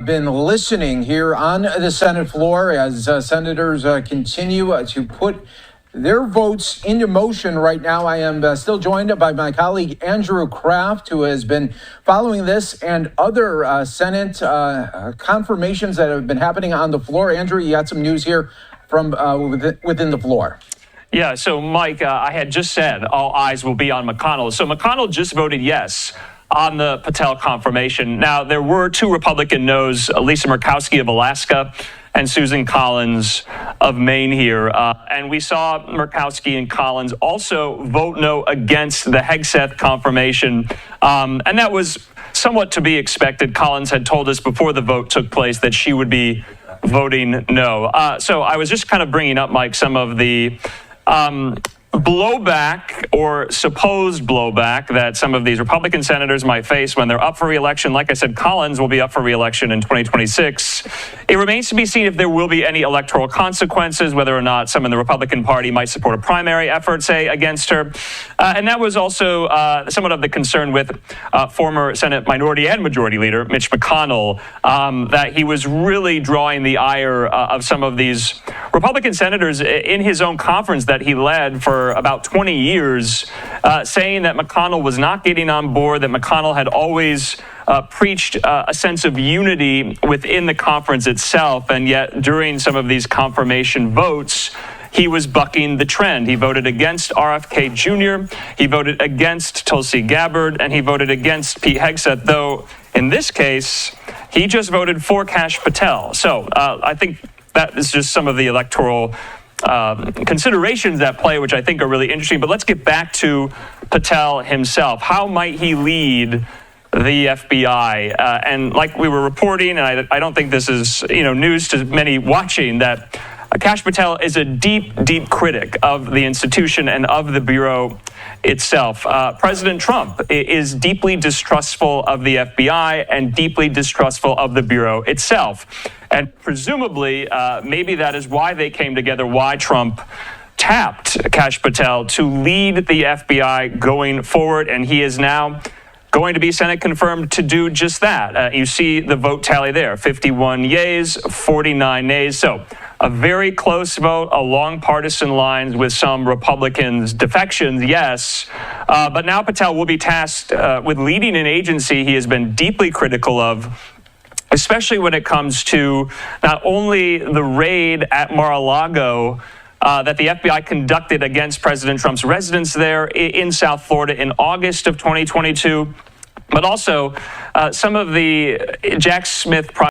Been listening here on the Senate floor as senators continue to put their votes into motion right now. I am still joined by my colleague Andrew Kraft, who has been following this and other Senate confirmations that have been happening on the floor. Andrew, you got some news here from within the floor. Yeah, so Mike, I had just said all eyes will be on McConnell. So McConnell just voted yes on the Patel confirmation. Now, there were two Republican no's, Lisa Murkowski of Alaska and Susan Collins of Maine here. And we saw Murkowski and Collins also vote no against the Hegseth confirmation. And that was somewhat to be expected. Collins had told us before the vote took place that she would be voting no. So I was just kind of bringing up, Mike, some of the blowback or supposed blowback that some of these Republican senators might face when they're up for re-election. Like I said, Collins will be up for re-election in 2026. It remains to be seen if there will be any electoral consequences, whether or not some in the Republican Party might support a primary effort, say, against her. And that was also somewhat of the concern with former Senate Minority and Majority Leader Mitch McConnell, that he was really drawing the ire of some of these Republican senators in his own conference that he led for about 20 years, saying that McConnell was not getting on board, that McConnell had always preached a sense of unity within the conference itself, and yet during some of these confirmation votes, he was bucking the trend. He voted against RFK Jr., he voted against Tulsi Gabbard, and he voted against Pete Hegseth, though in this case, he just voted for Kash Patel. So I think that is just some of the electoral considerations at play, which I think are really interesting. But let's get back to Patel himself. How might he lead the FBI? And like we were reporting, and I don't think this is news to many watching, that Kash Patel is a deep, deep critic of the institution and of the Bureau itself. President Trump is deeply distrustful of the FBI and deeply distrustful of the Bureau itself. And presumably, maybe that is why they came together, why Trump tapped Kash Patel to lead the FBI going forward. And he is now going to be Senate confirmed to do just that. You see the vote tally there, 51 yeas, 49 nays. So a very close vote along partisan lines with some Republicans' defections, yes. But now Patel will be tasked with leading an agency he has been deeply critical of, especially when it comes to not only the raid at Mar-a-Lago that the FBI conducted against President Trump's residence there in South Florida in August of 2022, but also some of the Jack Smith